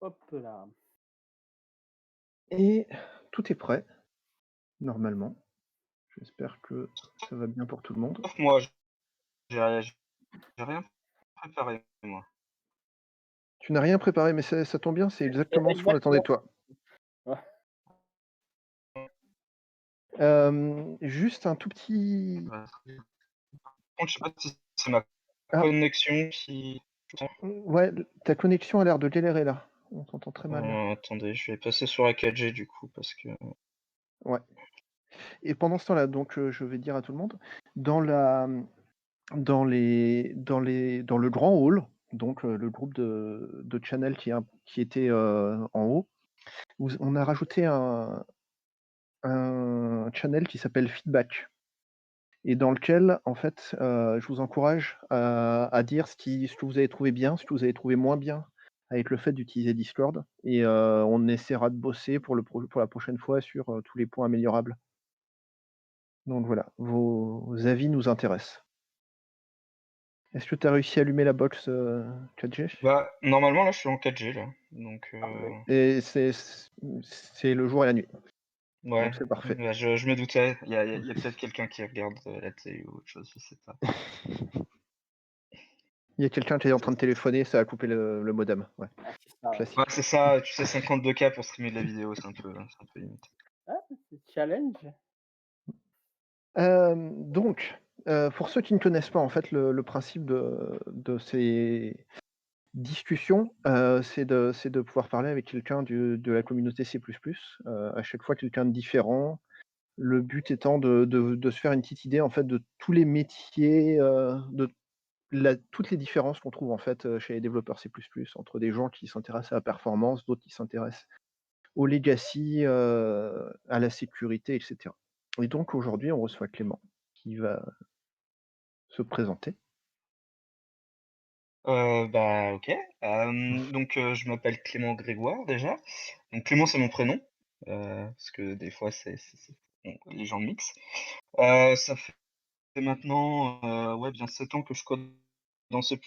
Hop là. Et tout est prêt, normalement. J'espère que ça va bien pour tout le monde. Sauf moi, j'ai rien préparé moi. Tu n'as rien préparé, mais ça tombe bien, c'est exactement ce qu'on attendait de Exactement. toi. Ouais. Juste un tout petit Bah, très bien. Par contre, je sais pas si c'est ma ah, connexion qui ouais, ta connexion a l'air de galérer là. On t'entend très mal. attendez, je vais passer sur la 4G du coup parce que Ouais, et pendant ce temps-là, donc je vais dire à tout le monde, dans la dans le grand hall, donc le groupe de channel qui était, en haut, vous on a rajouté un channel qui s'appelle feedback et dans lequel, en fait, je vous encourage à dire ce que vous avez trouvé bien, ce que vous avez trouvé moins bien avec le fait d'utiliser Discord et on essaiera de bosser pour la prochaine fois sur, tous les points améliorables. Donc voilà, vos avis nous intéressent. Est-ce que tu as réussi à allumer la box, 4G? bah, normalement là, je suis en 4G là, donc Parfait. Et c'est le jour et la nuit, ouais, donc c'est parfait. bah, je me doutais. Il y a peut-être quelqu'un qui regarde, la télé ou autre chose, je sais pas. Il y a quelqu'un qui est en train de téléphoner, ça a coupé le modem, ouais, Ah, c'est ça, ouais. classique. Ouais, c'est ça, tu sais 52K pour streamer de la vidéo, c'est un peu limite. Ah, c'est challenge. Donc, pour ceux qui ne connaissent pas, en fait, le principe de ces discussions, c'est de pouvoir parler avec quelqu'un de la communauté C++, à chaque fois quelqu'un de différent. Le but étant de se faire une petite idée, en fait, de tous les métiers, de toutes les différences qu'on trouve, en fait, chez les développeurs C++, entre des gens qui s'intéressent à la performance, d'autres qui s'intéressent au legacy, à la sécurité et cetera. Et donc aujourd'hui, on reçoit Clément qui va se présenter. Bah, OK. Donc, je m'appelle Clément Grégoire déjà. Donc Clément, c'est mon prénom, parce que des fois c'est bon, les gens mixent. Ça fait maintenant, ouais, bien 7 ans que je code dans C++.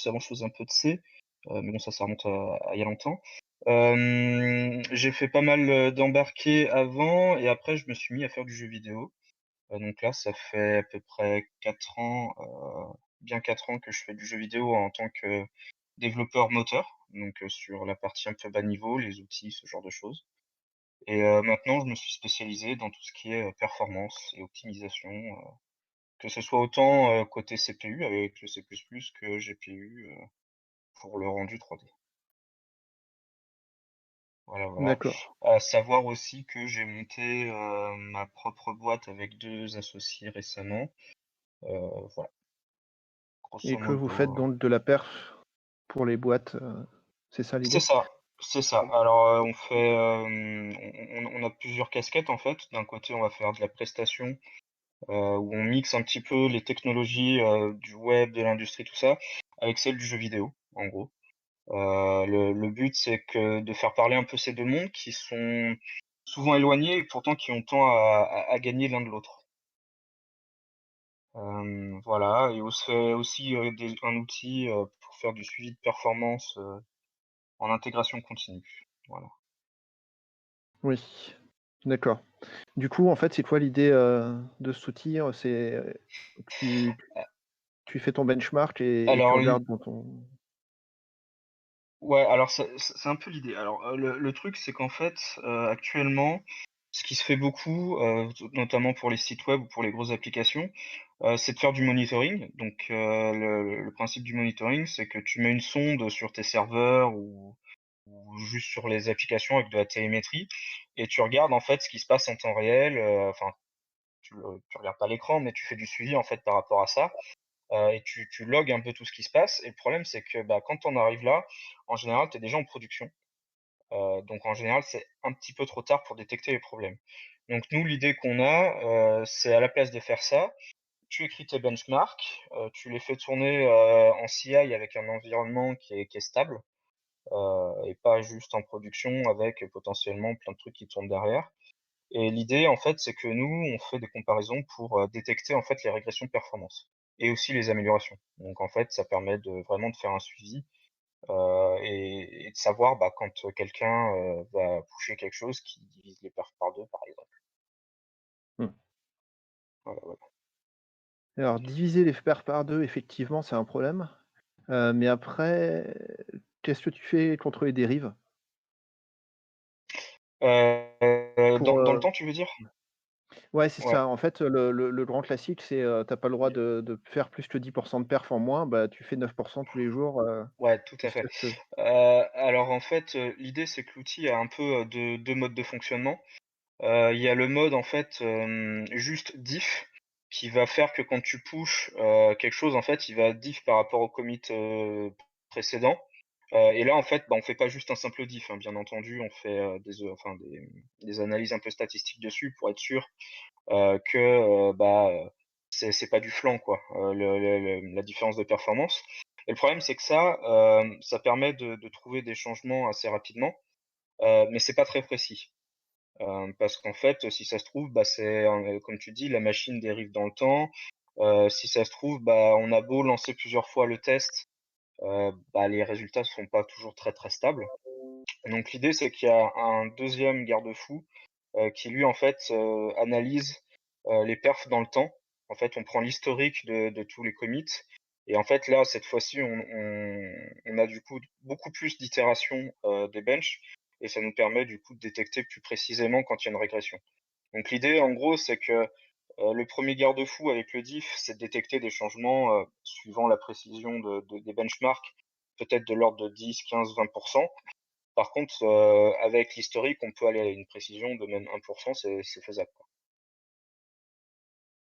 Avant, je faisais un peu de C, mais bon, ça remonte à il y a longtemps. J'ai fait pas mal, d'embarqués avant et après je me suis mis à faire du jeu vidéo. Donc là, ça fait à peu près 4 ans, bien 4 ans que je fais du jeu vidéo en tant que développeur moteur, donc sur la partie un peu bas niveau, les outils, ce genre de choses. Et maintenant, je me suis spécialisé dans tout ce qui est, performance et optimisation, que ce soit autant, côté CPU avec le C++ que GPU, pour le rendu 3D. Voilà, voilà. D'accord, À savoir aussi que j'ai monté, ma propre boîte avec 2 associés récemment, voilà, et grosso que vous modo, faites donc de la perf pour les boîtes, c'est ça c'est l'idée? ça, c'est ça. Alors, on fait, on a plusieurs casquettes, en fait. D'un côté, on va faire de la prestation, où on mixe un petit peu les technologies, du web, de l'industrie, tout ça, avec celles du jeu vidéo, en gros. Le but, c'est que de faire parler un peu ces 2 mondes qui sont souvent éloignés et pourtant qui ont tant à gagner l'un de l'autre. Voilà et on se fait aussi, un outil, pour faire du suivi de performance, en intégration continue. Voilà. Oui, d'accord. Du coup, en fait, c'est quoi l'idée, de cet outil, c'est, tu tu fais ton benchmark et tu Alors l'i regardes dans ton Ouais, alors c'est un peu l'idée. Alors, le truc, c'est qu'en fait, actuellement, ce qui se fait beaucoup, notamment pour les sites web ou pour les grosses applications, c'est de faire du monitoring. Donc, le principe du monitoring, c'est que tu mets une sonde sur tes serveurs ou juste sur les applications avec de la télémétrie et tu regardes, en fait, ce qui se passe en temps réel, enfin, tu regardes pas l'écran, mais tu fais du suivi, en fait, par rapport à ça. Et tu logs un peu tout ce qui se passe et le problème, c'est que, bah, quand on arrive là, en général, tu es déjà en production. Donc en général, c'est un petit peu trop tard pour détecter les problèmes. Donc nous, l'idée qu'on a, c'est à la place de faire ça, tu écris tes benchmarks, tu les fais tourner, en CI avec un environnement qui est stable, et pas juste en production avec, potentiellement plein de trucs qui tournent derrière. Et l'idée, en fait, c'est que nous, on fait des comparaisons pour, détecter, en fait, les régressions de performance et aussi les améliorations. Donc en fait, ça permet de vraiment de faire un suivi et de savoir, bah, quand, quelqu'un, va pusher quelque chose qui divise les perfs par 2 par exemple. Mmh. Voilà, voilà. Alors diviser les perfs par 2, effectivement, c'est un problème, mais après, qu'est-ce que tu fais contre les dérives? Dans Pour, dans le temps, tu veux dire? ouais, c'est Ouais, ça. En fait, le grand classique, c'est, tu pas le droit de faire plus que 10 de perf en moins, bah, tu fais 9 tous les jours, ouais, tout à jusqu'à fait. ce que Alors en fait, l'idée c'est que l'outil a un peu, deux modes de fonctionnement. Il y a le mode en fait, juste diff, qui va faire que quand tu pushes, quelque chose en fait, il va diff par rapport au commit, précédent. Et là en fait, bah, on fait pas juste un simple diff, hein, bien entendu, on fait, des analyses un peu statistiques dessus pour être sûr, que, bah, c'est pas du flanc quoi, la différence de performance. Et le problème c'est que ça permet de trouver des changements assez rapidement, mais c'est pas très précis. Parce qu'en fait, si ça se trouve, bah, comme tu dis, la machine dérive dans le temps. Si ça se trouve, bah, on a beau lancer plusieurs fois le test, bah, les résultats sont pas toujours très, très stables. Et donc l'idée, c'est qu'il y a un deuxième garde-fou, qui lui, en fait, analyse, les perfs dans le temps. En fait, on prend l'historique de tous les commits et en fait, là, cette fois-ci, on a du coup beaucoup plus d'itérations, des benches et ça nous permet du coup de détecter plus précisément quand il y a une régression. Donc l'idée, en gros, c'est que, le premier garde-fou avec le diff, c'est de détecter des changements, suivant la précision des benchmarks, peut-être de l'ordre de 10-15-20. Par contre, avec l'historique, on peut aller à une précision de même 1, c'est faisable, quoi.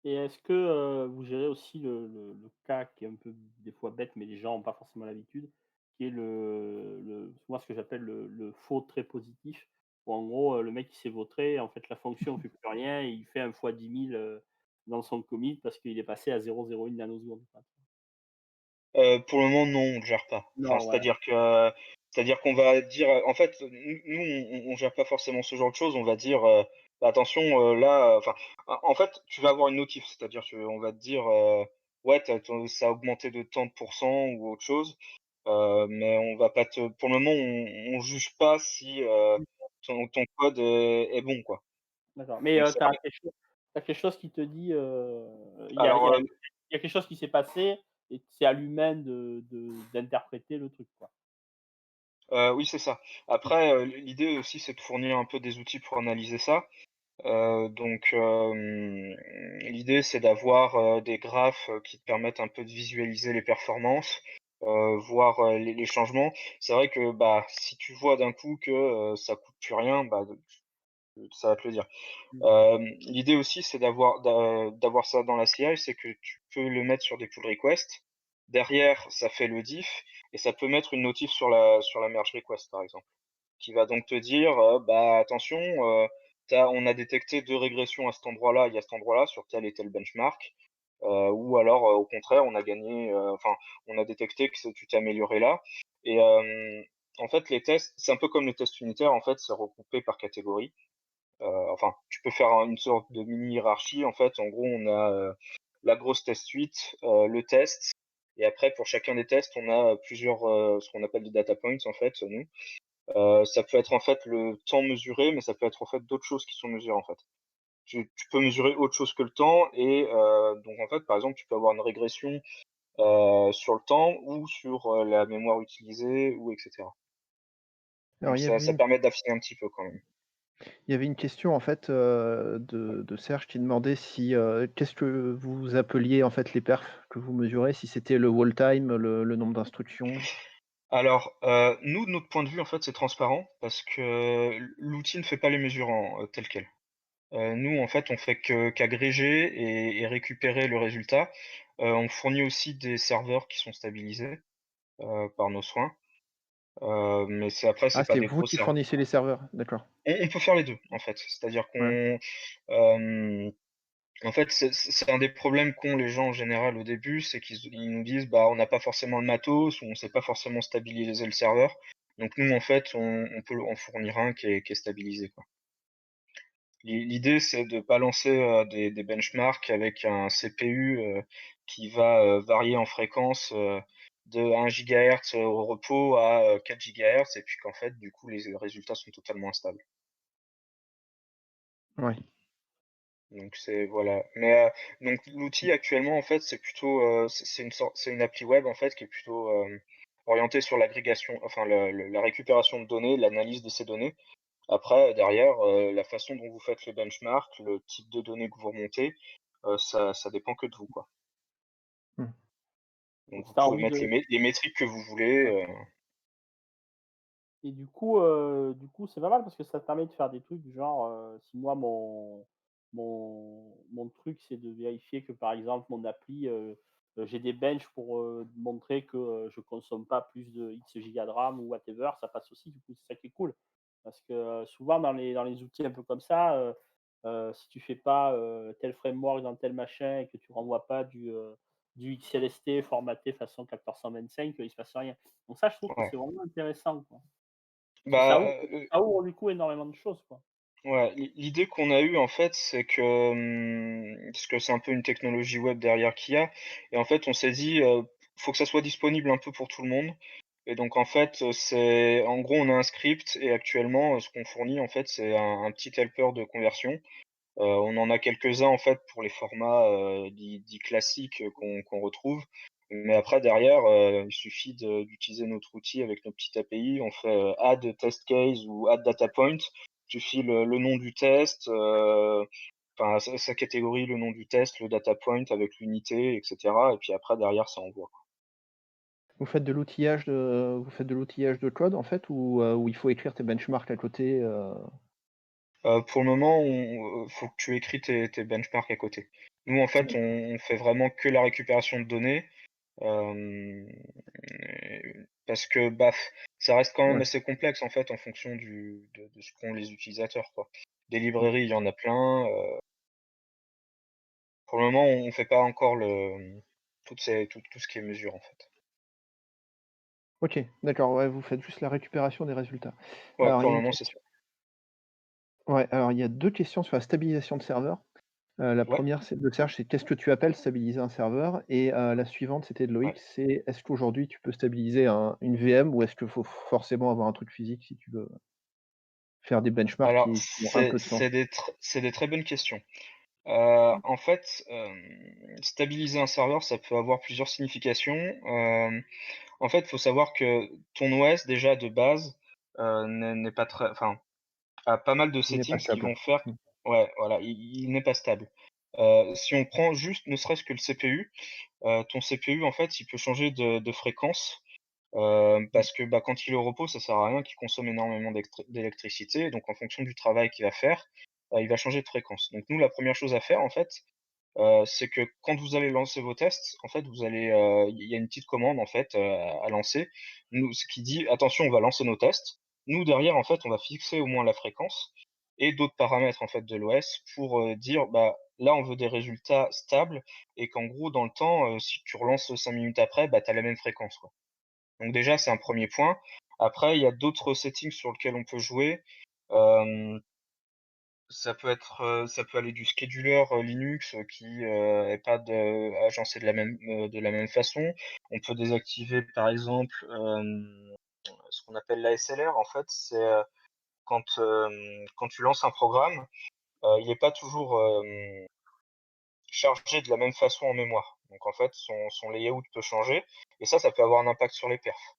Et est-ce que, vous gérez aussi le cas qui est un peu des fois bête, mais les gens ont pas forcément l'habitude, qui est moi ce que j'appelle le faux très positif, où en gros, le mec il s'est vautré, en fait la fonction ne fait plus rien et il fait un fois 10 000 dans son commit parce qu'il est passé à 0,01 nanoseconde, quoi. Pour le moment, non, on le gère pas. Enfin, Non, voilà. c'est-à-dire qu'on va dire, en fait, nous, on gère pas forcément ce genre de choses. On va dire, bah, attention, là, enfin, en fait, tu vas avoir une notif, c'est-à-dire on va te dire, ouais, ça a augmenté de tant de pourcents ou autre chose, mais on va pas pour le moment, on juge pas si ton code est bon, quoi. D'accord, mais Donc c'est vrai. tu quelque chose qui te dit, Alors, il y a quelque chose qui s'est passé et c'est à l'humain d'interpréter le truc, quoi. oui, c'est ça. Après, l'idée aussi, c'est de fournir un peu des outils pour analyser ça. Donc, l'idée, c'est d'avoir, des graphes, qui te permettent un peu de visualiser les performances, voir, les changements. C'est vrai que, bah, si tu vois d'un coup que, ça coûte plus rien, bah, ça va te le dire. Mmh. L'idée aussi, c'est d'avoir ça dans la CI, c'est que tu peux le mettre sur des pull requests. Derrière, ça fait le diff et ça peut mettre une notif sur la merge request, par exemple, qui va donc te dire, bah, attention, on a détecté 2 régressions à cet endroit-là et à cet endroit-là sur tel et tel benchmark, ou alors, au contraire, on a gagné, on a détecté que tu t'es amélioré là et en fait, les tests, c'est un peu comme les tests unitaires, en fait, c'est regroupé par catégorie. Tu peux faire une sorte de mini hiérarchie. En fait, en gros, on a, la grosse test suite, le test et après pour chacun des tests, on a, plusieurs, ce qu'on appelle des data points, en fait, nous. Ça peut être, en fait, le temps mesuré, mais ça peut être, en fait, d'autres choses qui sont mesurées, en fait. Tu peux mesurer autre chose que le temps et donc en fait, par exemple, tu peux avoir une régression, sur le temps ou sur, la mémoire utilisée ou et cetera. alors Donc ça permet d'affiner un petit peu quand même. il y avait une question en fait, de Serge qui demandait si, qu'est-ce que vous appeliez en fait les perfs que vous mesurez? Si c'était le wall time, le nombre d'instructions? Alors, nous, de notre point de vue, en fait, c'est transparent parce que l'outil ne fait pas les mesures telles quelles. Nous, en fait, on fait qu'agréger et récupérer le résultat. On fournit aussi des serveurs qui sont stabilisés, par nos soins, mais Ah, c'est pas c'est des vous gros qui serveurs. fournissez les serveurs? D'accord. On peut faire les 2 en fait. C'est-à-dire Ouais. qu'on, en fait, c'est un des problèmes qu'ont les gens en général au début, c'est ils nous disent: «Bah, on n'a pas forcément le matos» ou «On sait pas forcément stabiliser le serveur». Donc nous, en fait, on peut en fournir un qui est stabilisé, quoi. L'idée, c'est de balancer, des benchmarks avec un CPU, qui va, varier en fréquence, de 1 GHz au repos à 4 GHz et puis qu'en fait, du coup, les résultats sont totalement instables. Ouais. Donc c'est voilà. Mais donc l'outil actuellement, en fait, c'est plutôt, c'est une appli web, en fait, qui est plutôt, orientée sur l'agrégation, enfin la récupération de données, l'analyse de ces données. Après, derrière, la façon dont vous faites les benchmarks, le type de données que vous remontez, ça dépend que de vous, quoi. Mmh. Donc Donc vous si tu pouvez envie mettre de les métriques que vous voulez, ouais. Et du coup, c'est pas mal parce que ça te permet de faire des trucs du genre, si moi mon truc, c'est de vérifier que, par exemple, mon appli, j'ai des benches pour, montrer que, je consomme pas plus de X gigas de RAM ou whatever, ça passe aussi, du coup, c'est ça qui est cool. Parce que, souvent dans les outils un peu comme ça, si tu fais pas, tel framework dans tel machin et que tu renvoies pas du XLST formaté façon 1425, il se passe rien. Donc ça, je trouve que ouais. c'est vraiment intéressant, quoi. Parce que Bah, ça ouvre du coup énormément de choses, quoi. ouais, l'idée qu'on a eue, en fait, c'est que, parce que c'est un peu une technologie web derrière qu'il y a et en fait, on s'est dit, «Faut que ça soit disponible un peu pour tout le monde» et donc en fait, c'est en gros, on a un script et actuellement, ce qu'on fournit, en fait, c'est un petit helper de conversion. On en a quelques-uns, en fait, pour les formats, dits classiques, qu'on retrouve. Mais après derrière, il suffit d'utiliser notre outil avec nos petites API. On fait, add test case ou add data point. Il suffit le nom du test, enfin sa catégorie, le nom du test, le data point avec l'unité et cetera et puis après derrière ça envoie. Vous faites de l'outillage de code, en fait, ou il faut écrire tes benchmarks à côté, Pour le moment, faut que tu écris tes benchmarks à côté. Nous, en fait, on fait vraiment que la récupération de données. Hem, parce que, bah, ça reste quand même Ouais. assez complexe, en fait, en fonction de ce qu'ont les utilisateurs, quoi. Des Mmh. librairies, il y en a plein, pour le moment, on fait pas encore tout ce qui est mesure, en fait. OK, d'accord, ouais, vous faites juste la récupération des résultats. Ouais, Alors il pour y a le une moment, c'est ça. question ouais, alors il y a 2 questions sur la stabilisation de serveur. La Ouais, première c'est de Serge, c'est: «Qu'est-ce que tu appelles stabiliser un serveur?» et la suivante, c'était de ouais. Loïc, c'est: «Est-ce qu'aujourd'hui tu peux stabiliser une VM ou est-ce qu'il faut forcément avoir un truc physique si tu veux faire des benchmarks Alors, qui ont un peu de sens?» c'est des très bonnes questions. En fait, stabiliser un serveur, ça peut avoir plusieurs significations. En fait, il faut savoir que ton OS, déjà, de base, n'est pas très enfin, a pas mal de Il n'est pas settings qui stable. vont faire Mmh. ouais, voilà, il n'est pas stable. Si on prend juste ne serait-ce que le CPU, ton CPU, en fait, il peut changer de fréquence, Mmh. parce que, bah, quand il est au repos, ça sert à rien qu'il consomme énormément d'électricité, donc en fonction du travail qu'il va faire, il va changer de fréquence. Donc nous, la première chose à faire, en fait, c'est que quand vous allez lancer vos tests, en fait, vous allez, il y a une petite commande, en fait, à lancer. Nous ce qui dit: «Attention, on va lancer nos tests». Nous, derrière, en fait, on va fixer au moins la fréquence et d'autres paramètres, en fait, de l'OS pour, dire: «Bah, là, on veut des résultats stables» et qu'en gros, dans le temps, si tu relances 5 minutes après, bah, tu as la même fréquence, quoi. Donc déjà, c'est un premier point. Après, il y a d'autres settings sur lesquels on peut jouer. Hem, ça peut aller du scheduler, Linux, qui, est pas agencé de la même façon. On peut désactiver, par exemple, ce qu'on appelle l'ASLR. En fait, c'est, quand tu lances un programme, il est pas toujours, chargé de la même façon en mémoire. Donc en fait, son layout peut changer et ça peut avoir un impact sur les perfs.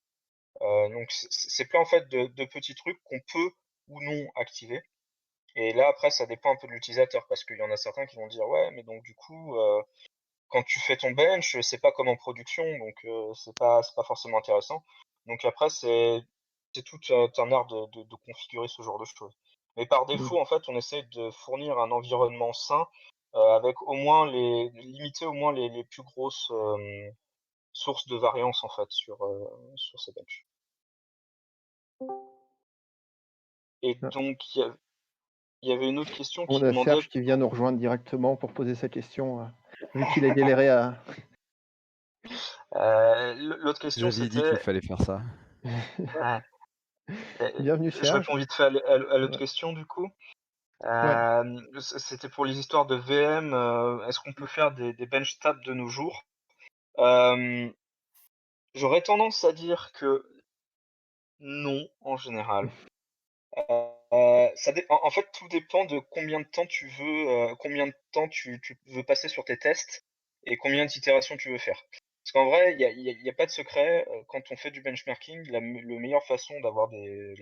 Donc c'est plein en fait de petits trucs qu'on peut ou non activer et là après ça dépend un peu de l'utilisateur parce qu'il y en a certains qui vont dire: «Ouais, mais donc du coup, quand tu fais ton bench, c'est pas comme en production donc c'est pas forcément intéressant». Donc après c'est tout un art de configurer ce genre de choses. Mais par Mmh. défaut, en fait, on essaie de fournir un environnement sain, avec au moins limiter au moins les plus grosses, sources de variance en fait sur ces benches. Et Ah, donc il y avait une autre question on qui a demandait Serge qui vient nous rejoindre directement pour poser sa question, vu qu'il a galéré à l'autre question J'avais dit qu'il c'était fallait faire ça. ouais, bienvenue je Serge. réponds vite fait à l'autre Ouais. question du coup. Ouais. C'était pour les histoires de VM, est-ce qu'on peut faire des bench stats de nos jours? Hem, J'aurais tendance à dire que non, en général. Ça dé en fait, tout dépend de combien de temps tu veux passer sur tes tests et combien d'itérations tu veux faire. Parce qu'en vrai, il y a pas de secret, quand on fait du benchmarking, la meilleure façon d'avoir des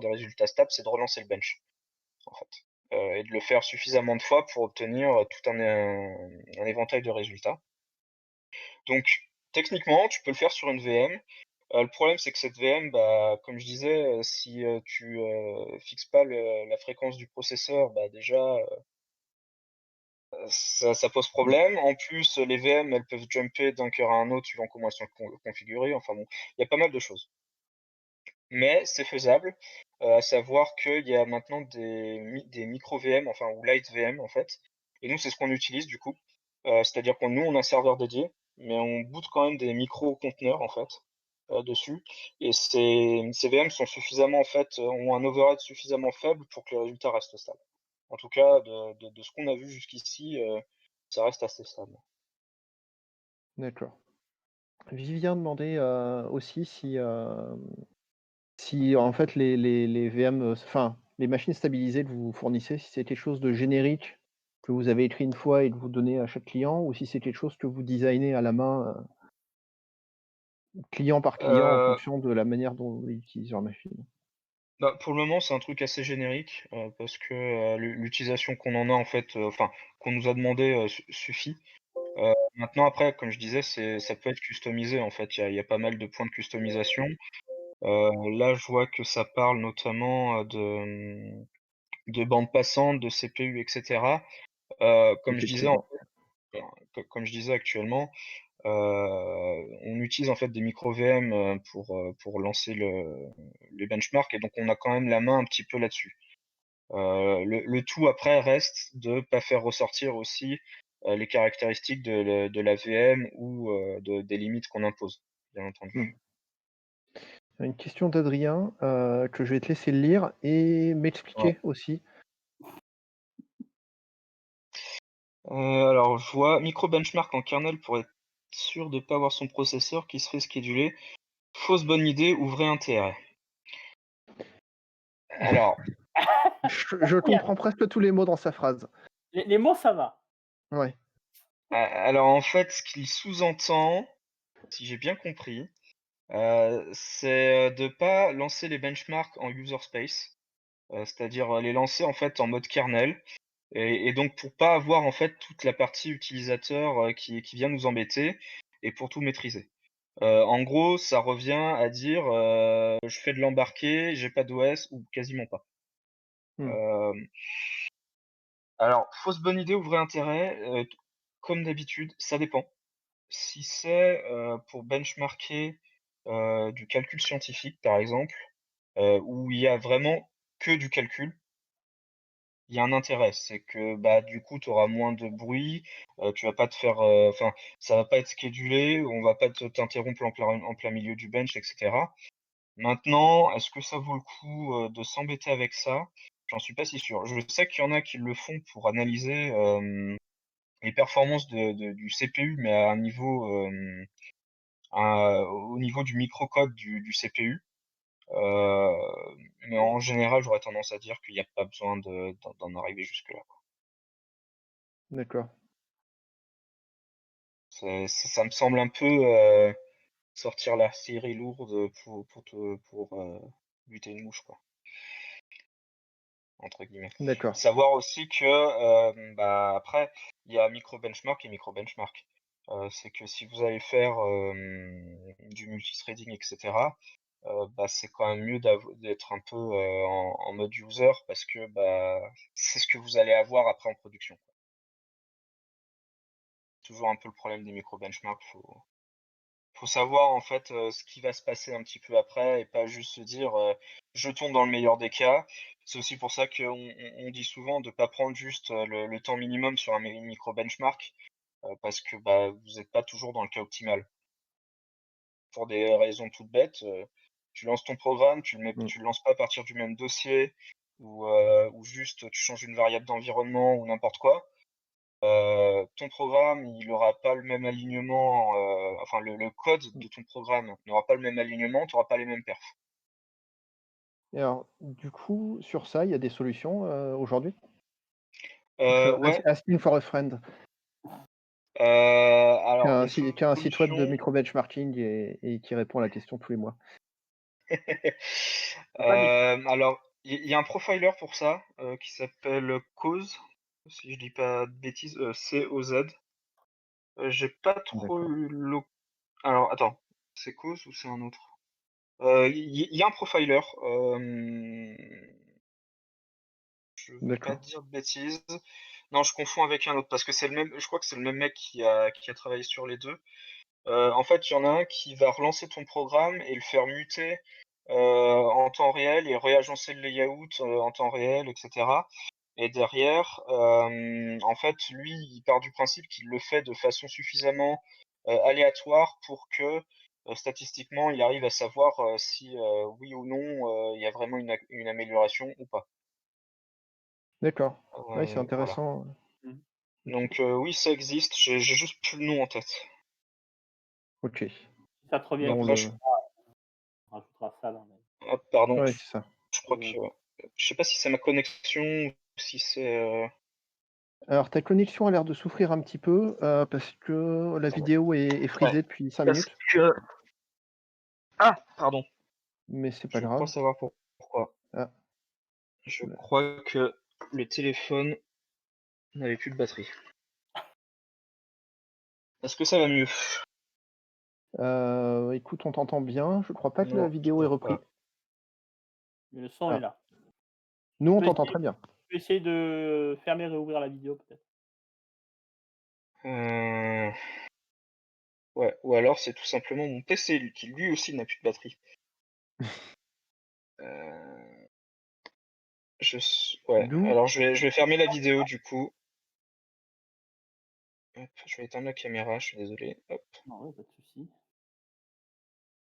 résultats stables, c'est de relancer le bench, en fait, et de le faire suffisamment de fois pour obtenir, tout un éventail de résultats. Donc techniquement, tu peux le faire sur une VM. Le problème, c'est que cette VM, bah, comme je disais, si, tu, fixes pas la fréquence du processeur, bah, déjà, ça pose problème. En plus, les VM, elles peuvent jumper d'un cœur à un autre suivant comment elles sont configurées. Enfin bon, il y a pas mal de choses. Mais c'est faisable, à savoir qu'il y a maintenant des micro VM, enfin ou light VM en fait, et nous c'est ce qu'on utilise du coup. C'est-à-dire qu'on nous on a un serveur dédié, mais on boot quand même des micro-conteneurs en fait, dessus, et ces VM sont suffisamment en fait, ont un overhead suffisamment faible pour que les résultats restent stables. En tout cas de ce qu'on a vu jusqu'ici, ça reste assez stable. D'accord. Vivien demandait, aussi si en fait les VM, enfin les machines stabilisées que vous fournissez, si c'est quelque chose de générique que vous avez écrit une fois et que vous donnez à chaque client ou si c'est quelque chose que vous designez à la main, client par client en Heu fonction de la manière dont vous utilisez leur machine? Bah, pour le moment, c'est un truc assez générique, parce que, l'utilisation qu'on en a en fait, enfin, qu'on nous a demandé, suffit. Maintenant après, comme je disais, ça peut être customisé en fait. Il y a pas mal de points de customisation. Là, je vois que ça parle notamment, de bandes passantes, de CPU et cetera. Comme je disais en Effectivement. fait, comme je disais actuellement, on utilise en fait des micro VM, pour lancer les benchmarks, et donc on a quand même la main un petit peu là-dessus. Le tout après reste de pas faire ressortir aussi, les caractéristiques de la VM ou, des limites qu'on impose, bien Mmh. entendu. Une question d'Adrien, que je vais te laisser lire et Ouais. m'expliquer aussi. Alors je vois micro benchmark en kernel pour être sûr de pas avoir son processeur qui se fait scheduler. Fausse bonne idée ou vrai intérêt? Alors, Je comprends presque tous les mots dans sa phrase. Les mots, ça va. Ouais. alors en fait, ce qu'il sous-entend, si j'ai bien compris, c'est, de pas lancer les benchmarks en user space, c'est-à-dire, les lancer en fait en mode kernel. Et donc pour pas avoir en fait toute la partie utilisateur, qui vient nous embêter, et pour tout maîtriser. En gros, ça revient à dire, je fais de l'embarqué, j'ai pas d'OS ou quasiment pas. Mmh. Hem, alors fausse bonne idée ou vrai intérêt? Comme d'habitude, ça dépend. Si c'est, pour benchmarker, du calcul scientifique par exemple, où il y a vraiment que du calcul, il y a un intérêt, c'est que, bah, du coup, tu auras moins de bruit, tu vas pas te faire, enfin, ça va pas être schedulé, on va pas t'interrompre en plein milieu du bench et cetera. Maintenant, est-ce que ça vaut le coup, de s'embêter avec ça? J'en suis pas si sûr. Je sais qu'il y en a qui le font pour analyser, les performances du CPU, mais à un niveau, au niveau du microcode du CPU. Heu, mais en général, j'aurais tendance à dire qu'il y a pas besoin d'en arriver jusque-là. D'accord. Ça me semble un peu, sortir la série lourde pour buter une mouche quoi, entre guillemets. D'accord. Savoir aussi que, bah, après, il y a micro benchmark et micro benchmark. C'est que si vous allez faire, du multithreading et cetera, bah, c'est quand même mieux d'être un peu, en mode user parce que, bah, c'est ce que vous allez avoir après en production. Toujours un peu le problème des micro benchmarks, faut savoir en fait, ce qui va se passer un petit peu après et pas juste se dire, «Je tourne dans le meilleur des cas». C'est aussi pour ça qu'on dit souvent de pas prendre juste, le temps minimum sur un micro benchmark, parce que, bah, vous êtes pas toujours dans le cas optimal. Pour des raisons toutes bêtes, tu lances ton programme, Mmh. tu le lances pas à partir du même dossier ou juste tu changes une variable d'environnement ou n'importe quoi. ton programme, il aura pas le même alignement, enfin le code de ton programme n'aura pas le même alignement, tu auras pas les mêmes perfs. Et alors, du coup, sur ça, il y a des solutions, aujourd'hui? Parce que Ouais, Asking for a Friend, alors des qui a un site web de solutions, micro-benchmarking et qui répond à la question tous les mois. C'est pas des alors il y a un profiler pour ça, qui s'appelle Cause, si je dis pas de bêtises, COZ. J'ai pas trop D'accord, eu alors attends, c'est Cause ou c'est un autre? Il y a un profiler, je veux pas d'accord, dire de bêtises. Non, je confonds avec un autre parce que c'est le même, je crois que c'est le même mec qui a travaillé sur les 2. En fait, il y en a un qui va relancer ton programme et le faire muter, en temps réel et réagencer le layout, en temps réel et cetera, et derrière, en fait, lui, il part du principe qu'il le fait de façon suffisamment, aléatoire pour que, statistiquement, il arrive à savoir, si, oui ou non, il y a vraiment une amélioration ou pas. d'accord. Ouais, c'est Voilà. intéressant, mmh. OK, Donc oui, ça existe, j'ai juste plus le nom en tête. OK. Si ça te revient, Mais Bon, après le on rajoutera ça dans les pardon, ouais, c'est ça. je crois que, je sais pas si c'est ma connexion ou si c'est, Alors ta connexion a l'air de souffrir un petit peu, parce que la vidéo est ouais, frisée depuis 5 parce minutes, que ah! Pardon, mais c'est pas je crois grave. savoir pourquoi. Ah, Je là. crois que le téléphone n'avait plus de batterie. Est-ce que ça va mieux? Écoute, on t'entend bien. Je crois pas que la Non, vidéo ait toujours repris. pas. mais le son est Ah, là. nous, on Tu peux t'entend essayer très bien. de fermer et réouvrir la vidéo peut-être? Heu, ouais, ou alors c'est tout simplement mon PC qui lui aussi n'a plus de batterie. Heu, ouais, D'où alors je vais fermer la vidéo du coup. Hop, je vais éteindre la caméra, je suis désolé. Hop. Non, ouais, pas de souci.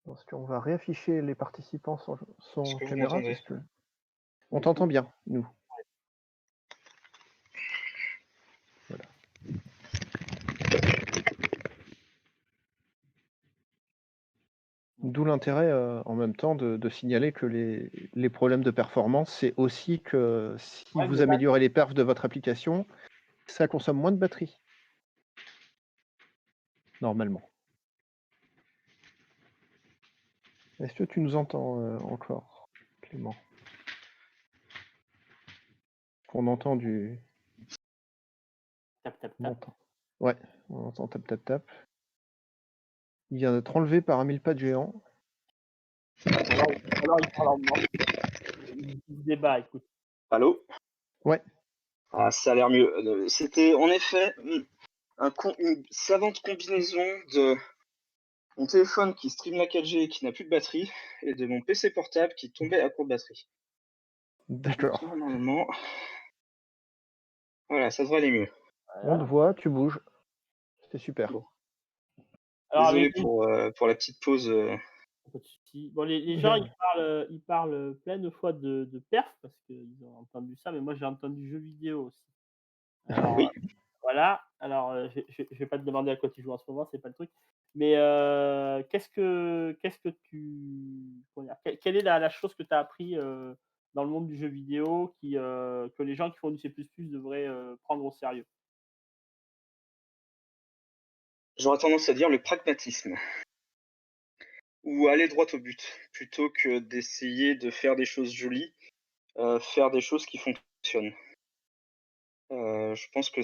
parce qu'on va réafficher les participants Est-ce sans que vous caméra, m'entendez? parce que on t'entend bien, nous. Voilà. D'où l'intérêt, en même temps de signaler que les problèmes de performance, c'est aussi que si Ouais, vous mais là, améliorez les perfs de votre application, ça consomme moins de batterie, normalement. Est-ce que tu nous entends, encore, Clément? On entend du tap, tap, on tap. entend ouais, on entend tap, tap, tap. Il vient d'être enlevé par un mille-pattes géant. Ou alors il parle en morse. Il se débat, écoute. Allô? Ouais, Ah, ça a l'air mieux. C'était en effet, une savante combinaison de mon téléphone qui stream la 4G et qui n'a plus de batterie et de mon PC portable qui tombait à court de batterie. Donc d'accord. normalement, voilà, ça devrait aller mieux. On te Voilà. voit, tu bouges, c'est super. Bon, Alors désolé pour la petite pause, pas de souci. Bon, les gens, ils parlent plein de fois de perf parce qu'ils ont entendu ça, mais moi j'ai entendu jeux vidéo aussi. Alors, oui. voilà, alors, je vais pas te demander à quoi tu joues en ce moment, c'est pas le truc. Mais, qu'est-ce que tu comment dire? Quelle est la chose que tu as appris, dans le monde du jeu vidéo que les gens qui font du C++ devraient, prendre au sérieux? J'aurais tendance à dire le pragmatisme ou aller droit au but plutôt que d'essayer de faire des choses jolies, faire des choses qui fonctionnent. Je pense que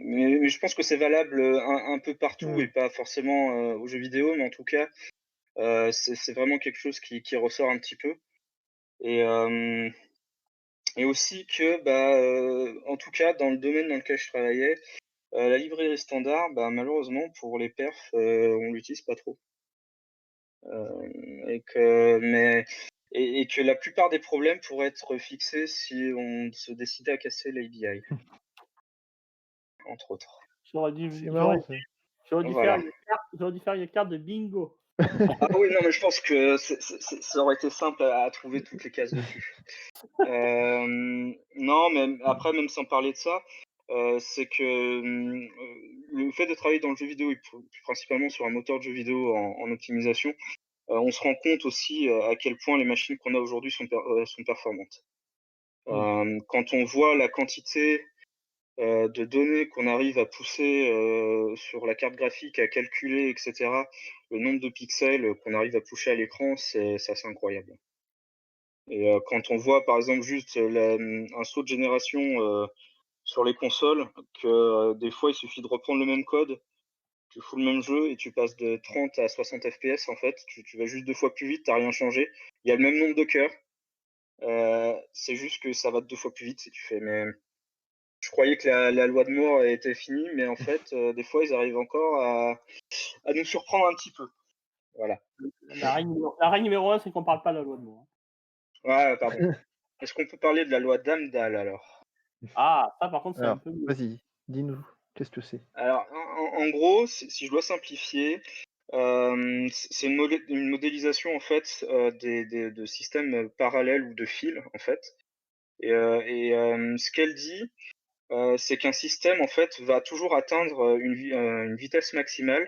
mais je pense que c'est valable, un peu partout et Mmh. pas forcément, aux jeux vidéo, mais en tout cas, c'est vraiment quelque chose qui ressort un petit peu et hem et aussi que, bah, en tout cas dans le domaine dans lequel je travaillais, la librairie standard, bah, malheureusement pour les perfs, on l'utilise pas trop. Et que mais et que la plupart des problèmes pourraient être fixés si on se décidait à casser l'API, entre autres. J'aurais dû C'est j'aurais marrant ça. j'aurais dû faire Voilà. une carte de bingo. Ah oui, non, mais je pense que ça aurait été simple à trouver toutes les cases dessus. Non, mais après, même sans parler de ça, c'est que, le fait de travailler dans le jeu vidéo et plus principalement sur un moteur de jeu vidéo en optimisation, on se rend compte aussi, à quel point les machines qu'on a aujourd'hui sont performantes. Mmh. Quand on voit la quantité, de données qu'on arrive à pousser, sur la carte graphique, à calculer et cetera, le nombre de pixels, qu'on arrive à pusher à l'écran, c'est assez incroyable. Et quand on voit par exemple juste un saut de génération, sur les consoles, que, des fois il suffit de reprendre le même code, tu fous le même jeu et tu passes de 30 à 60 FPS en fait, tu vas juste 2 fois plus vite, tu as rien changé. Il y a le même nombre de cœurs, c'est juste que ça va 2 fois plus vite et tu fais: «Mais je croyais que la loi de Moore était finie, mais en fait, des fois ils arrivent encore à nous surprendre un petit peu». Voilà. La règle numéro 1, c'est qu'on parle pas de la loi de Moore, hein. Ouais, pardon. Est-ce qu'on peut parler de la loi d'Amdahl alors? Ah, ça par contre, c'est un Alors, peu mieux. vas-y, dis-nous, qu'est-ce que c'est? Alors en gros, si je dois simplifier, c'est une modélisation en fait, des de systèmes, parallèles ou de fils en fait ce qu'elle dit, c'est qu'un système en fait va toujours atteindre, une vitesse maximale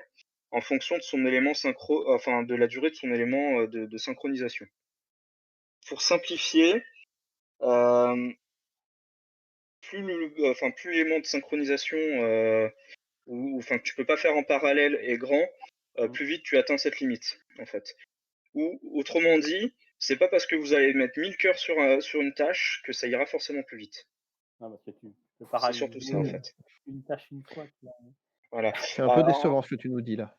en fonction de son élément enfin de la durée de son élément, de synchronisation. Pour simplifier, hem, plus l'élément de synchronisation, ou enfin que tu peux pas faire en parallèle est grand, Mmh. plus vite tu atteins cette limite, en fait. Ou autrement dit, c'est pas parce que vous allez mettre 1000 cœurs sur une tâche que ça ira forcément plus vite. Non, parce que tu peux C'est surtout paralyser, ça, en Mmh. fait. une tâche une fois, tu vois? Voilà. C'est un peu Alors décevant ce que tu nous dis là.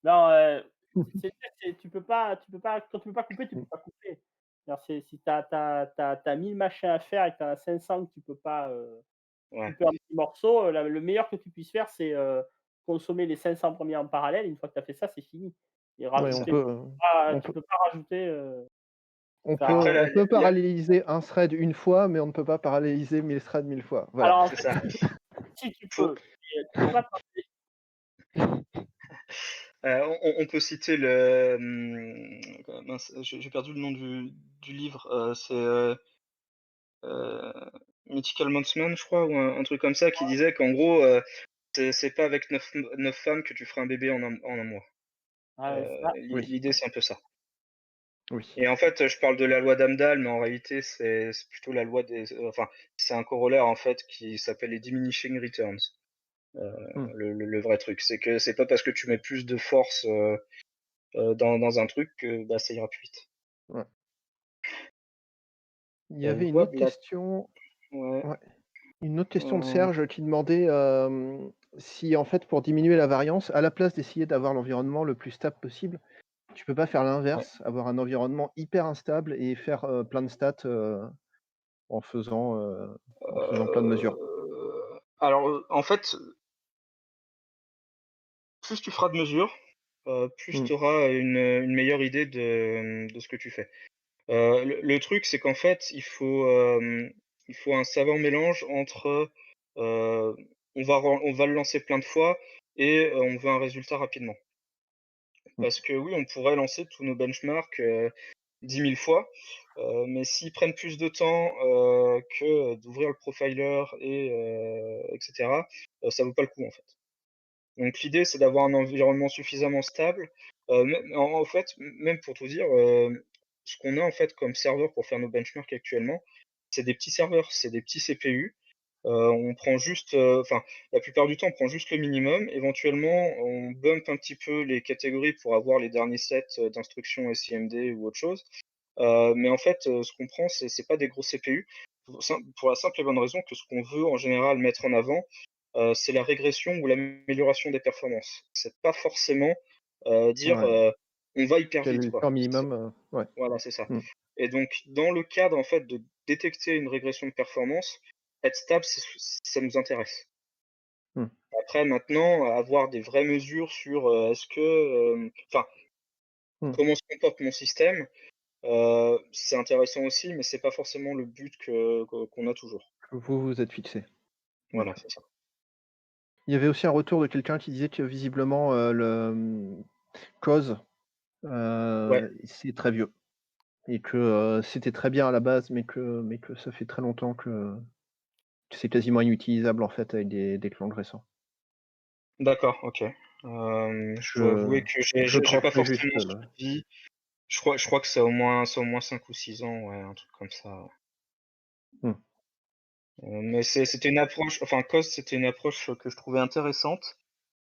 Non, tu peux pas quand tu peux pas couper, tu Mmh. peux pas couper. Alors si tu as 1000 machins à faire et que tu en as 500 que tu peux pas, ouais, couper en petits morceaux, le meilleur que tu puisses faire, c'est, consommer les 500 premiers en parallèle. Une fois que tu as fait ça, c'est fini et Ouais, c'est ça. rajouter ah, on tu peut peux pas rajouter, on peut ça on peut La paralléliser un thread une fois, mais on ne peut pas paralléliser 1000 threads 1000 fois. Voilà. alors en c'est fait, ça. si tu Faut peux, mais tu peux pas on peut citer le, mince, j'ai perdu le nom du livre, c'est, heu, Mythical Huntsman, je crois, ou un truc comme ça, qui disait qu'en gros, c'est pas avec 9 femmes que tu feras un bébé en un mois. ah ouais, ça Oui, L'idée, c'est un peu ça. oui. Et en fait, je parle de la loi d'Amdahl, mais en réalité, c'est plutôt la loi enfin, c'est un corollaire, en fait, qui s'appelle les diminishing returns. Heu, Mmh. le vrai truc, c'est que c'est pas parce que tu mets plus de force, dans un truc que, bah, ça ira plus vite. Ouais. Il y avait une Loi autre de la question, ouais, ouais, une autre question de heu, Serge qui demandait, si en fait pour diminuer la variance, à la place d'essayer d'avoir l'environnement le plus stable possible, tu peux pas faire ouais, l'inverse, avoir un environnement hyper instable et faire, plein de stats, en faisant, plein de mesures? alors, en fait, plus tu feras de mesures, plus Mmh, tu auras une meilleure idée de ce que tu fais. Le truc, c'est qu'en fait, il faut un savant mélange entre, on va le lancer plein de fois et on veut un résultat rapidement. mmh, Parce que oui, on pourrait lancer tous nos benchmarks, 10 000 fois, mais s'ils prennent plus de temps, que d'ouvrir le profiler et cetera, ça vaut pas le coup, en fait. Donc l'idée, c'est d'avoir un environnement suffisamment stable, même en fait, même pour tout dire, ce qu'on a, en fait, comme serveur pour faire nos benchmarks actuellement, c'est des petits serveurs, c'est des petits CPU. On prend juste, enfin, la plupart du temps, on prend juste le minimum. Éventuellement, on bump un petit peu les catégories pour avoir les derniers sets, d'instructions SIMD ou autre chose. Mais en fait, ce qu'on prend, c'est pas des gros CPU, pour la simple et bonne raison que ce qu'on veut en général mettre en avant, c'est la régression ou l'amélioration des performances. C'est pas forcément, dire, ouais, «On va hyper quel est vite», le quoi. temps minimum, ouais. Voilà, c'est ça. Mmh, Et donc dans le cadre, en fait, de détecter une régression de performance, être stable, ça nous intéresse. mmh, Après maintenant, avoir des vraies mesures sur, est-ce que, enfin, mmh. comment se comporte mon système, c'est intéressant aussi, mais c'est pas forcément le but qu'on a toujours. Vous vous êtes fixé. Voilà, c'est ça. Il y avait aussi un retour de quelqu'un qui disait que visiblement, Cause, Ouais, c'est très vieux et que, c'était très bien à la base, mais que ça fait très longtemps que C'est quasiment inutilisable, en fait, avec des clans récents. D'accord, OK. Je dois avouer que Je j'ai pas creuserai forcément juste, là. suivi. Je crois que c'est au moins 5 ou 6 ans, ouais, un truc comme ça, ouais. Mmh. Mais c'était une approche, enfin Coast, c'était une approche que je trouvais intéressante.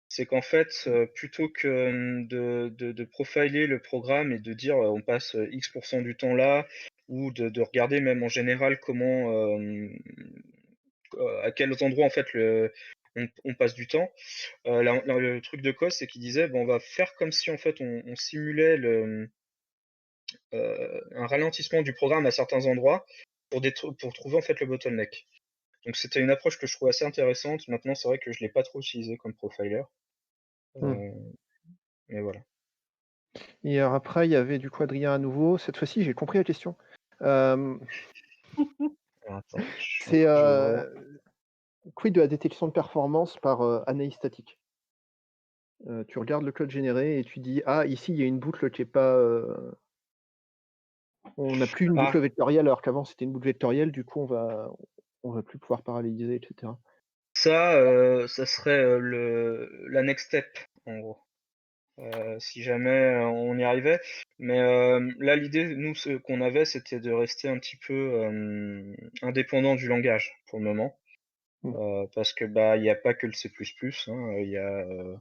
C'est qu'en fait, plutôt que, de profiler le programme et de dire, on passe, X du temps là, ou de regarder même en général comment, à quels endroits en fait on passe du temps. Le truc de Coase, c'est qu'il disait: «Bon, on va faire comme si en fait on simulait un ralentissement du programme à certains endroits pour trouver en fait le bottleneck». Donc c'était une approche que je trouvais assez intéressante. Maintenant, c'est vrai que je l'ai pas trop utilisé comme profiler, Mmh. heu, mais voilà. Et alors après, il y avait du coup Adrien à nouveau. Cette fois-ci, j'ai compris la question. Hem, Alors attends, c'est, je vois. quid de la détection de performance par, analyse statique? Tu regardes le code généré et tu dis: «Ah, ici, il y a une boucle qui est pas, on n'a plus une Ah, boucle vectorielle alors qu'avant c'était une boucle vectorielle, du coup on va plus pouvoir paralléliser et cetera». ça serait, le la next step, en gros, si jamais, on y arrivait. Mais, là, l'idée, nous, ce qu'on avait, c'était de rester un petit peu, indépendant du langage, pour le moment. Mmh. Parce que, bah, il y a pas que le C++, hein, il y a, Ouais,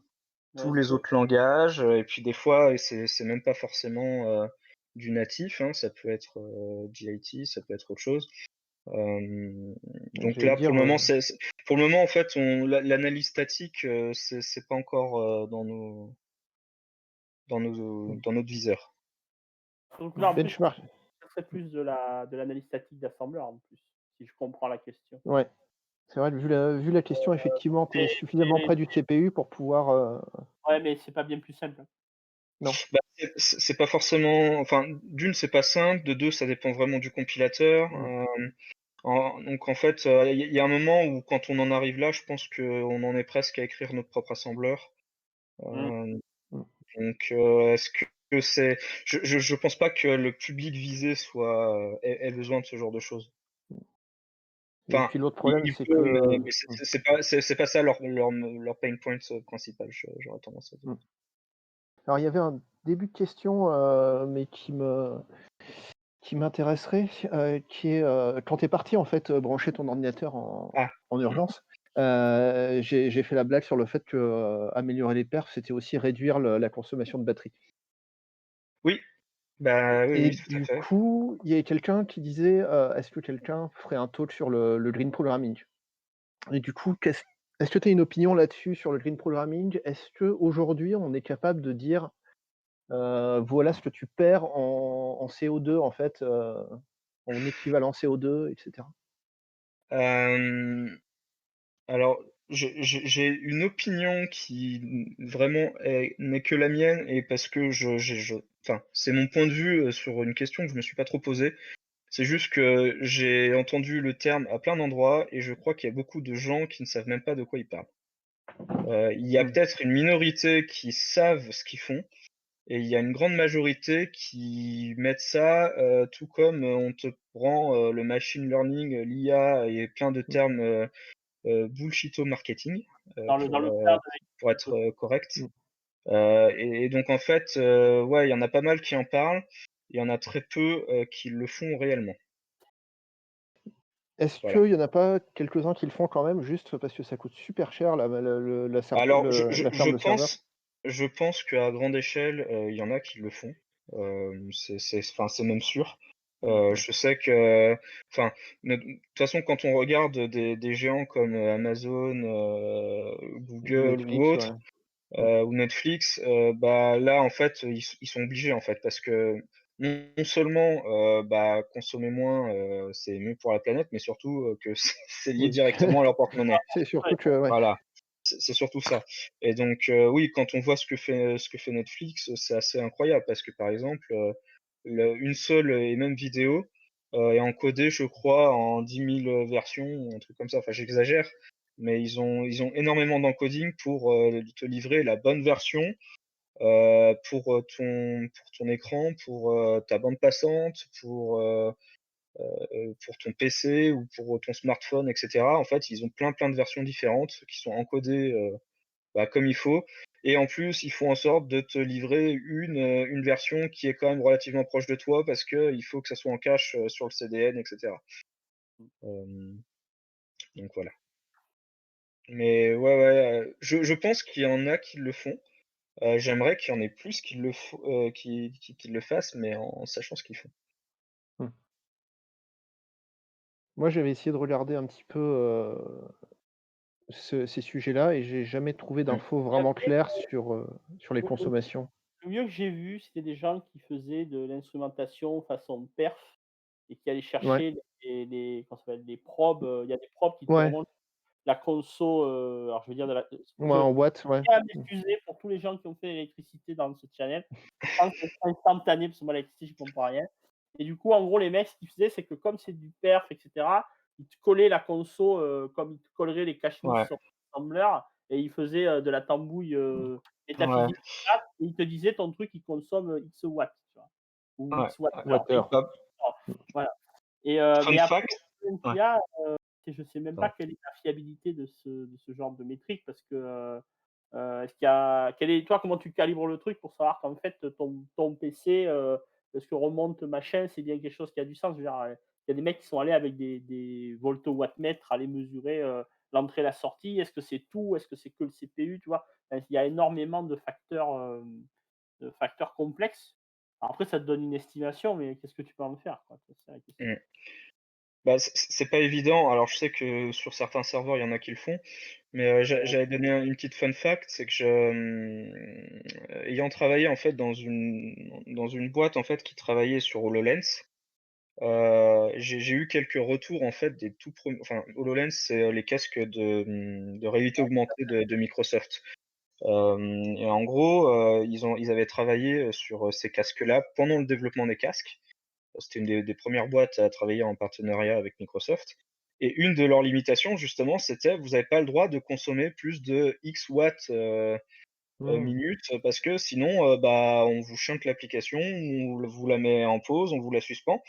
tous c'est les vrai. autres langages, et puis des fois, c'est même pas forcément, du natif, hein, ça peut être, JIT, ça peut être autre chose. Hem, donc J'allais là, dire, pour le moment, en fait, l'analyse statique, c'est pas encore, dans notre viseur. Donc là, en plus, benchmark, ça serait plus de l'analyse statique d'assembleur, en plus, si je comprends la question. ouais, c'est vrai, vu la question, effectivement, tu es suffisamment Mais près du CPU pour pouvoir, ouais, mais c'est pas bien plus simple, hein. non. Bah, c'est pas forcément, enfin, d'une, c'est pas simple, de deux, ça dépend vraiment du compilateur, Mmh. donc en fait, il y a un moment où quand on en arrive là, je pense qu'on en est presque à écrire notre propre assembleur. Mmh. Hem, Mmh. donc, est-ce que c'est je pense pas que le public visé ait besoin de ce genre de choses. Et Enfin, puis l'autre il problème, il c'est peut, que mais c'est pas ça leur pain point, principal, j'aurais tendance à dire. mmh. Alors il y avait un début de question, mais qui m'intéresserait, qui est, quand tu es parti en fait, brancher ton ordinateur Ah, en urgence, j'ai fait la blague sur le fait que, améliorer les perfs, c'était aussi réduire la consommation de batterie. oui, bah, oui, Et oui, tout à du fait. coup, il y avait quelqu'un qui disait, «Est-ce que quelqu'un ferait un talk sur le green programming?» Et du coup, est-ce que tu as une opinion là-dessus sur le green programming? Est-ce qu'aujourd'hui, on est capable de dire, voilà ce que tu perds en CO2 en fait, en équivalent CO2 et cetera? Hem, alors, j'ai une opinion qui vraiment n'est que la mienne, et parce que enfin, c'est mon point de vue, sur une question que je me suis pas trop posée. C'est juste que j'ai entendu le terme à plein d'endroits et je crois qu'il y a beaucoup de gens qui ne savent même pas de quoi ils parlent. Il y a Mmh. peut-être une minorité qui savent ce qu'ils font, et il y a une grande majorité qui mettent ça, tout comme, on te prend, le machine learning, l'IA et plein de Mmh. termes, bullshito marketing, Dans le cadre pour de être, correct. Mmh. Et donc en fait, ouais, il y en a pas mal qui en parlent, il y en a très peu, qui le font réellement. Est-ce Voilà. qu'il y en a pas quelques-uns qui le font quand même, juste parce que ça coûte super cher Alors la ferme de serveur? je pense qu'à grande échelle, il y en a qui le font. Enfin, c'est même sûr. Mmh. Je sais que, enfin, de toute façon, quand on regarde des géants comme, Amazon, Ou Google ou Netflix, ouais. autres, Mmh. ou Netflix, bah, là, en fait, ils sont obligés, en fait, parce que non seulement, bah, consommer moins, c'est mieux pour la planète, mais surtout, que c'est lié Oui. directement à leur porte-monnaie. C'est surtout que ouais. Voilà, c'est surtout ça. Et donc, oui, quand on voit ce que fait Netflix, c'est assez incroyable parce que, par exemple, une seule et même vidéo, est encodée, je crois, en 10 000 versions ou un truc comme ça. Enfin, j'exagère, mais ils ont énormément d'encoding pour, te livrer la bonne version, pour ton écran, pour, ta bande passante, pour, pour ton PC ou pour ton smartphone, et cetera. En fait, ils ont plein de versions différentes qui sont encodées, comme il faut, et en plus, ils font en sorte de te livrer une version qui est quand même relativement proche de toi parce qu'il faut que ça soit en cache, sur le CDN, et cetera. Hem, donc voilà. Mais ouais, je pense qu'il y en a qui le font. J'aimerais qu'il y en ait plus qui le fassent, mais en sachant ce qu'ils font. Mmh. Moi, j'avais essayé de regarder un petit peu, ces sujets-là et j'ai jamais trouvé Mmh. d'infos Il y vraiment avait claires sur les le consommations. le mieux que j'ai vu, c'était des gens qui faisaient de l'instrumentation façon perf et qui allaient Ouais, chercher les comment ça s'appelle? Les probes, il y a des probes qui te ouais, remontent la conso, alors je veux dire de la ouais, en watts, ouais. tiens à Mmh. m'excuser pour tous les gens qui ont fait l'électricité dans ce channel. Je pense que c'est instantané parce que moi l'électricité j'y comprends rien et du coup en gros les mecs ce qu'ils faisaient c'est que comme c'est du perf et cetera, ils te collaient la conso, comme ils te colleraient les cache Ouais, sur Assembler et ils faisaient, de la tambouille, ouais, métaphysique et ils te disaient ton truc il consomme, X watts, tu vois? Ou ouais, X watts ouais. heure et Water. Bah, voilà et fun mais après fact, le problème qu'il ouais, y a, c'est je sais même pas Pardon. quelle est la fiabilité de ce genre de métrique parce que, est-ce qu'il y a quel est toi, comment tu calibres le truc pour savoir qu'en fait, ton PC, ce que remonte machin, c'est bien quelque chose qui a du sens? Je veux dire, il y a des mecs qui sont allés avec des voltawatmètres, aller mesurer, l'entrée, la sortie. Est-ce que c'est tout? Est-ce que c'est que le CPU? Tu vois? Enfin, il y a énormément de facteurs complexes. Alors après, ça te donne une estimation, mais qu'est-ce que tu peux en faire, quoi? C'est ça la question. mmh. Bah, c'est pas évident. Alors je sais que sur certains serveurs, il y en a qui le font, mais j'allais donner une petite fun fact, c'est que ayant travaillé en fait dans une boîte en fait qui travaillait sur HoloLens, j'ai eu quelques retours en fait des tout premiers. Enfin, HoloLens, c'est, les casques de réalité augmentée de Microsoft. Et en gros, ils avaient travaillé, sur, ces casques-là pendant le développement des casques. C'était une des 1res boîtes à travailler en partenariat avec Microsoft, et une de leurs limitations justement, c'était: «Vous avez pas le droit de consommer plus de X watts, Mmh. minutes, parce que sinon, on vous chante l'application, on vous la met en pause, on vous la suspend».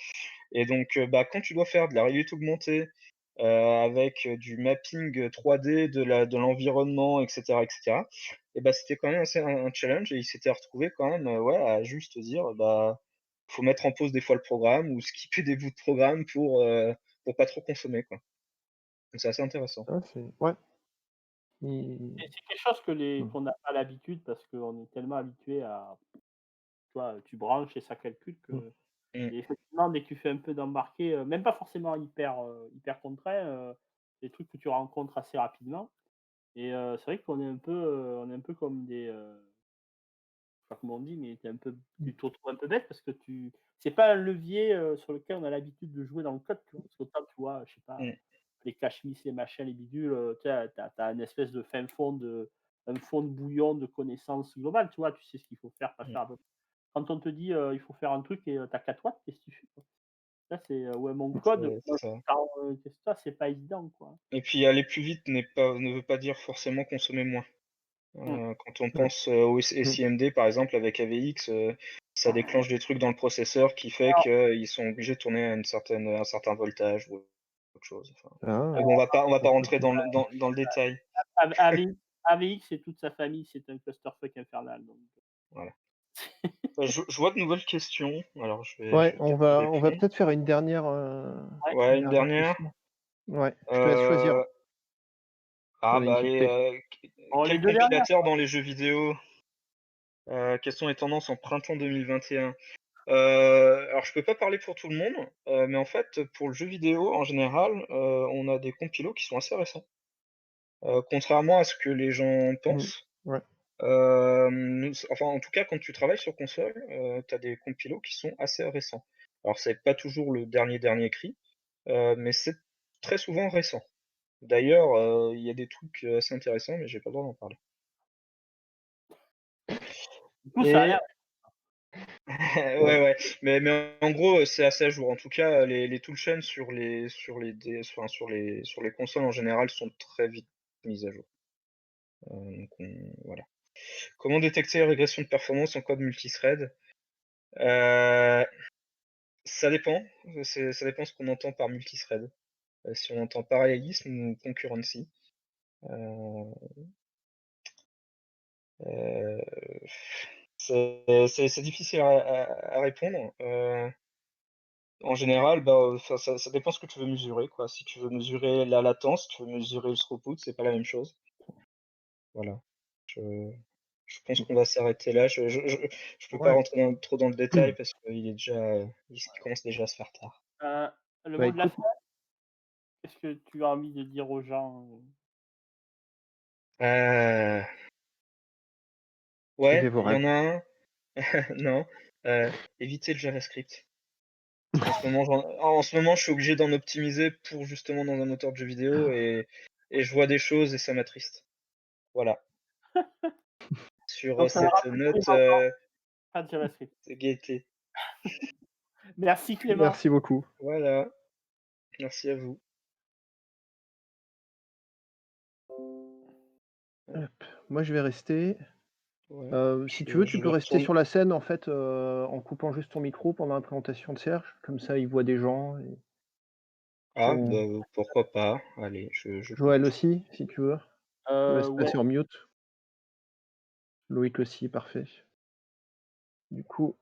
Et donc, quand tu dois faire de la réalité augmentée, avec, du mapping, 3D de l'environnement, et cetera, et c'était quand même assez un challenge, et il s'était retrouvé quand même, ouais, à juste dire, faut mettre en pause des fois le programme ou skipper des bouts de programme pour pas trop consommer, quoi. Donc c'est assez intéressant. Ah, c'est ouais, ils Et c'est quelque chose que les mmh, qu'on n'a pas l'habitude parce qu'on est tellement habitué à tu vois, tu branches et ça calcule mmh, que Mmh, et effectivement, dès que tu fais un peu d'embarquer, même pas forcément hyper contraint, des trucs que tu rencontres assez rapidement et c'est vrai qu'on est un peu, on est un peu comme des, je sais pas comment on dit, mais mmh, tu te retrouves un peu bête parce que c'est pas un levier, sur lequel on a l'habitude de jouer dans le code, tu vois? Parce qu'autant, tu vois, je sais pas, mmh, les cache miss, les machins, les bidules, tu sais, tu as une espèce de fin fond un fond de bouillon de connaissances globales, tu vois? Tu sais ce qu'il faut faire, pas mmh. faire. Quand on te dit, il faut faire un truc et tu as 4 watts, qu'est-ce que tu fais, quoi? Là, c'est, ouais, mon code, C'est moi, ça. qu'est-ce que ça, c'est pas évident, quoi. Et puis aller plus vite ne veut pas dire forcément consommer moins. Mmh. Quand on mmh, pense, au mmh. SIMD par exemple avec AVX, ça déclenche des trucs dans le processeur qui fait Alors, qu'ils sont obligés de tourner à un certain voltage ou autre chose, enfin. Mais Ah, bon, on va pas OK, rentrer OK. dans le détail. AVX et toute sa famille, c'est un clusterfuck infernal, donc Voilà. Je vois de nouvelles questions, alors je Ouais, vais on peut-être y va on va répondre. peut-être faire ouais. Ouais, une une dernière dernière? question. Ouais, je te laisse choisir. Heu, J'en ai une qui allez, te plaît. Bon, les quel 2 dernières, compilateur dans les jeux vidéo? Quelles sont les tendances en printemps 2021? Alors je peux pas parler pour tout le monde, mais en fait, pour le jeu vidéo en général, on a des compilos qui sont assez récents. Contrairement à ce que les gens Mmh. pensent, Ouais. enfin en tout cas quand tu travailles sur console, tu as des compilos qui sont assez récents. Alors c'est pas toujours le dernier cri, mais c'est très souvent récent. D'ailleurs, il y a des trucs, assez intéressants, mais j'ai pas le droit d'en parler. du coup, ça a l'air Et ouais, ouais, mais en gros, c'est assez à jour. En tout cas, les toolchains sur les consoles en général sont très vite mises à jour. Donc voilà. Comment détecter les régressions de performance en code multithread? Heu, ça dépend, ça dépend ce qu'on entend par multithread. Si on entend parallélisme ou concurrency. Heu heu, c'est difficile à répondre. En général, bah, ça dépend ce que tu veux mesurer, quoi. Si tu veux mesurer la latence, si tu veux mesurer le throughput, c'est pas la même chose. Voilà. Je je pense qu'on va s'arrêter là. Je peux pas Ouais. rentrer trop dans le détail parce qu'il est déjà, il commence déjà à se faire tard. Heu, le Bah, mot de la écoute, fin, qu'est-ce que tu as envie de dire aux gens? Heu, suivez ouais, vos il y rêves. en a un. Non, évitez le JavaScript. Parce qu'en ce moment, en ce moment, je suis obligé d'en optimiser pour justement dans un moteur de jeux vidéo et je vois des choses et ça m'attriste. Voilà. Sur, Donc ça ira cette plus note, pas de JavaScript. de gaieté. Merci Clément. Merci beaucoup. Voilà, merci à vous. Hop. Moi, je vais rester. Ouais, Si tu veux, tu je peux me rester retourne. sur la scène, en fait, en coupant juste ton micro pendant la présentation de Serge. Comme ça, il voit des gens et Ah, bah, on pourquoi pas? Allez, je Joël coupe. aussi, si tu veux. Je te laisse Ouais. passer en mute. Loïc aussi, parfait. Du coup